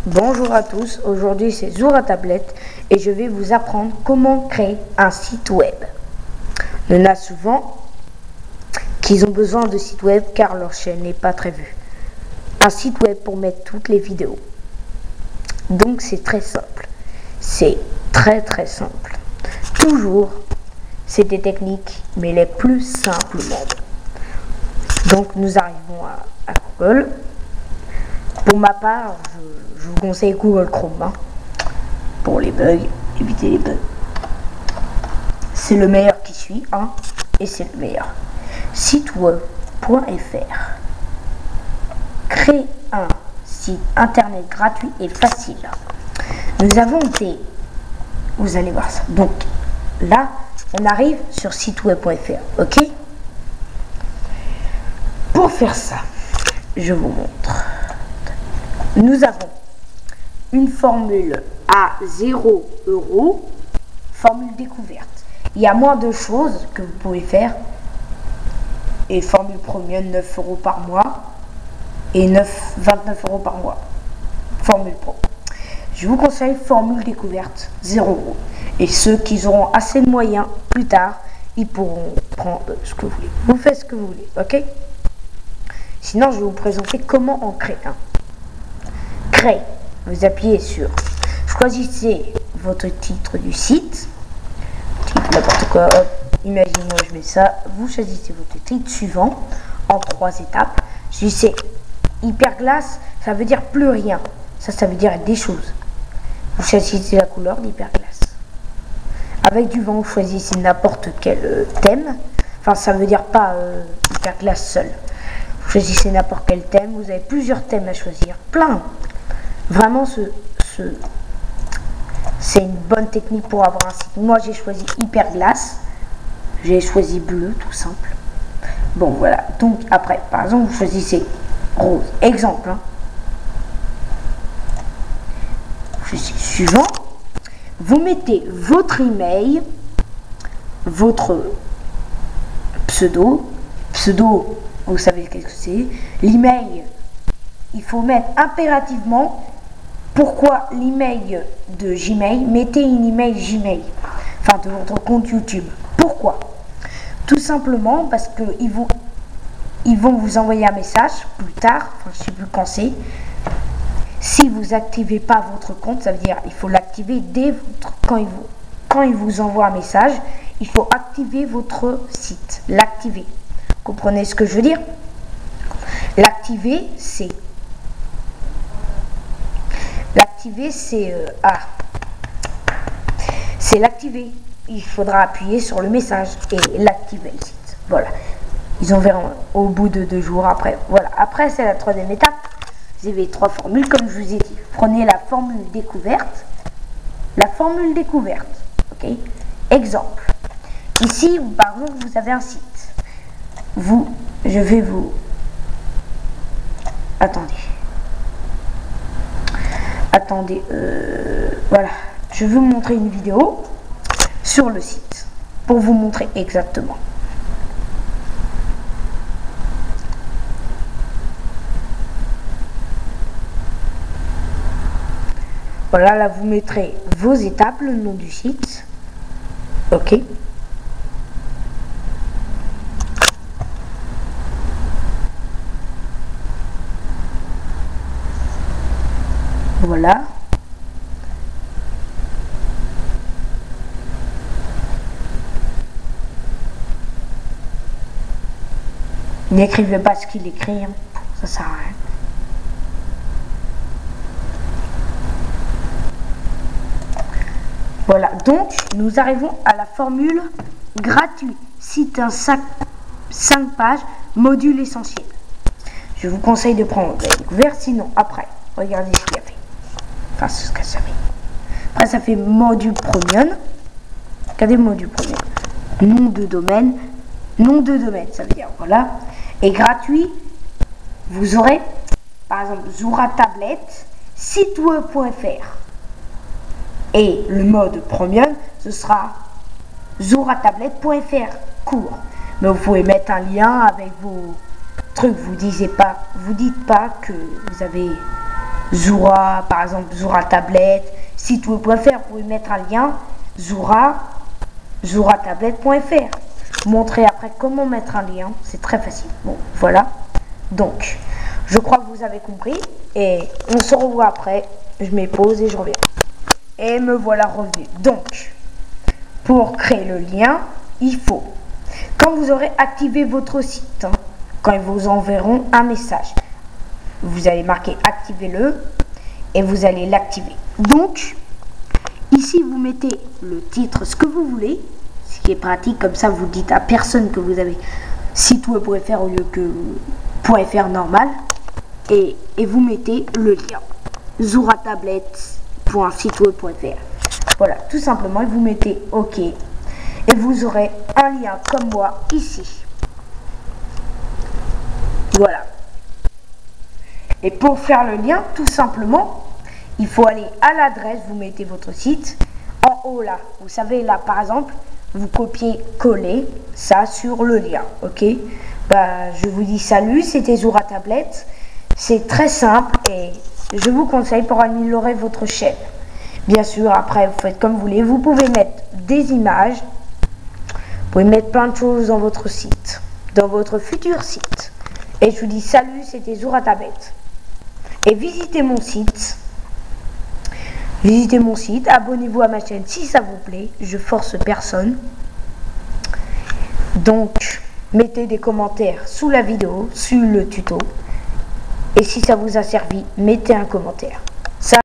Bonjour à tous, aujourd'hui c'est Zoura Tablette et je vais vous apprendre comment créer un site web. Il y en a souvent qui ont besoin de site web car leur chaîne n'est pas très vue. Un site web pour mettre toutes les vidéos. Donc c'est très simple. C'est très simple. Toujours, c'est des techniques mais les plus simples au monde. Donc nous arrivons à Google. Pour ma part, je vous conseille Google Chrome pour les bugs, éviter les bugs. C'est le meilleur qui suit, et c'est le meilleur. Siteweb.fr. Créer un site internet gratuit et facile. Nous avons des... Vous allez voir ça. Donc là, on arrive sur siteweb.fr, ok? Pour faire ça, je vous montre. Nous avons une formule à 0 €, formule découverte. Il y a moins de choses que vous pouvez faire. Et formule premium, 9 € par mois. Et 29 € par mois. Formule pro. Je vous conseille formule découverte, 0 €. Et ceux qui auront assez de moyens, plus tard, ils pourront prendre ce que vous voulez. Vous faites ce que vous voulez, ok? Sinon, je vais vous présenter comment en créer un. Créer. Vous appuyez sur, choisissez votre titre du site, n'importe quoi, hop, imaginez-moi je mets ça, vous choisissez votre titre suivant en 3 étapes. Choisissez hyperglace, ça veut dire plus rien, ça veut dire des choses. Vous choisissez la couleur d'hyperglace. Avec du vent, vous choisissez n'importe quel thème, enfin ça veut dire pas hyperglace seul. Vous choisissez n'importe quel thème, vous avez plusieurs thèmes à choisir, plein. Vraiment, c'est une bonne technique pour avoir un site. Moi, j'ai choisi hyperglace. J'ai choisi bleu, tout simple. Bon, voilà. Donc, après, par exemple, vous choisissez rose. Exemple. Je suis suivant. Vous mettez votre email, votre pseudo. Pseudo, vous savez ce que c'est. L'email, il faut mettre impérativement. Pourquoi l'email de Gmail? Mettez une email Gmail, enfin de votre compte YouTube. Pourquoi? Tout simplement parce que ils vont vous envoyer un message plus tard, enfin je sais plus quand c'est. Si vous activez pas votre compte, ça veut dire il faut l'activer dès quand il vous envoie un message, il faut activer votre site, l'activer. Comprenez ce que je veux dire? L'activer, c'est c'est l'activer. Il faudra appuyer sur le message et l'activer le site. Voilà. Ils en verront au bout de 2 jours après. Voilà. Après, c'est la 3e étape. Vous avez 3 formules, comme je vous ai dit. Prenez la formule découverte. La formule découverte. Ok. Exemple. Ici, par exemple, vous avez un site. Je vais vous... Attendez, voilà, je vais vous montrer une vidéo sur le site pour vous montrer exactement. Voilà, là vous mettrez vos étapes, le nom du site, ok. Voilà. N'écrivez pas ce qu'il écrit, ça sert à rien. Voilà, donc nous arrivons à la formule gratuit. Site 5 pages, module essentiel. Je vous conseille de prendre la découverte, sinon après, regardez ce qu'il y a fait. Enfin, c'est ce que ça fait. Après, ça fait module premium. Regardez module premium. Nom de domaine. Nom de domaine, ça veut dire, voilà. Et gratuit, vous aurez, par exemple, Zoura Tablette, siteweb.fr. Et le mode premium, ce sera zouratablette.fr, court. Mais vous pouvez mettre un lien avec vos trucs. Vous dites pas que vous avez Zoura, par exemple, Zoura tablette, site web.fr, vous pouvez mettre un lien, zouratablette.fr. Montrer après comment mettre un lien, c'est très facile. Bon, voilà. Donc, je crois que vous avez compris. Et on se revoit après. Je mets pause et je reviens. Et me voilà revenu. Donc, pour créer le lien, il faut, quand vous aurez activé votre site, quand ils vous enverront un message, vous allez marquer activez-le et vous allez l'activer. Donc, ici, vous mettez le titre, ce que vous voulez, ce qui est pratique, comme ça, vous dites à personne que vous avez site web.fr au lieu que .fr normal, et vous mettez le lien zouratablette.siteweb.fr. Voilà, tout simplement, et vous mettez OK, et vous aurez un lien comme moi ici. Voilà. Et pour faire le lien, tout simplement, il faut aller à l'adresse, vous mettez votre site, en haut là, vous savez là par exemple, vous copiez-collez ça sur le lien, ok? Bah, je vous dis salut, c'était Zoura Tablette, c'est très simple et je vous conseille pour améliorer votre chaîne. Bien sûr, après vous faites comme vous voulez, vous pouvez mettre des images, vous pouvez mettre plein de choses dans votre site, dans votre futur site. Et je vous dis salut, c'était Zoura Tablette. Et visitez mon site, abonnez-vous à ma chaîne si ça vous plaît, je force personne. Donc, mettez des commentaires sous la vidéo, sous le tuto. Et si ça vous a servi, mettez un commentaire.